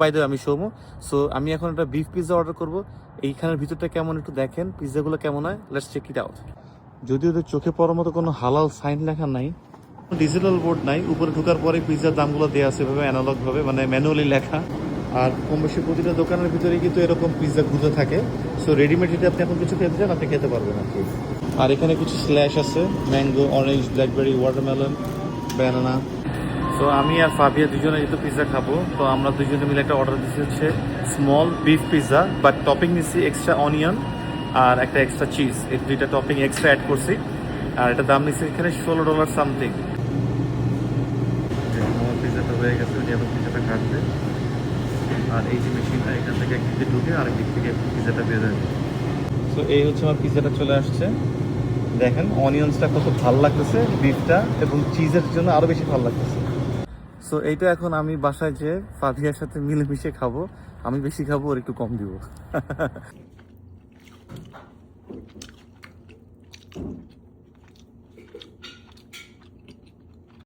By the আমি Soumya. So আমি এখন একটা বিফ পিৎজা অর্ডার করব। এইখানের ভিতরটা কেমন একটু দেখেন, পিৎজাগুলো কেমন হয়, লেটস চেক ইট আউট। যদিও ওদের চোখে পড়ার মতো কোনো হালাল সাইন লেখা নাই, ডিজিটাল বোর্ড নাই, উপরে ঢোকার পরে পিৎজার দামগুলো দেওয়া আছে এভাবে অ্যানালগ ভাবে, মানে ম্যানুয়ালি লেখা। আর কম বেশি প্রতিটা দোকানের ভিতরে কিন্তু এরকম পিৎজা ঘুরতে থাকে। সো রেডিমেড যদি আপনি এখন কিছু খেতে চান আপনি খেতে পারবেন আর কি। আর এখানে কিছু স্ল্যাশ আছে, mango, orange, blackberry, watermelon, banana. তো আমি আর ফাবিয়া দুজনে যেহেতু পিৎজা খাবো, তো আমরা দুজনে মিলে একটা অর্ডার দিচ্ছি হচ্ছে small beef pizza, but topping নিচ্ছি এক্সট্রা অনিয়ন আর একটা এক্সট্রা চিজ। এই দুইটা টপিং এক্সট্রা অ্যাড করছি। আর এটা দাম নিচ্ছে এখানে $16 সামথিং। আমার পিৎজাটা হয়ে গেছে, উনি এখন পিৎজাটা কাটবে। আর এই যে মেশিনটা এখান থেকে একদিক দিয়ে ঢুকে আরেক দিক থেকে পিৎজাটা বের হয়ে যাবে। তো এই হচ্ছে আমার পিৎজাটা চলে আসছে। দেখেন অনিয়ন্সটা কত ভালো লাগতেছে, বিফটা এবং চিজের জন্য আরো বেশি ভালো লাগতেছে। সো এইটা এখন আমি বাসায় যে ফাভিয়ার সাথে মিলেমিশে খাবো। আমি বেশি খাবো, ওর একটু কম দিব।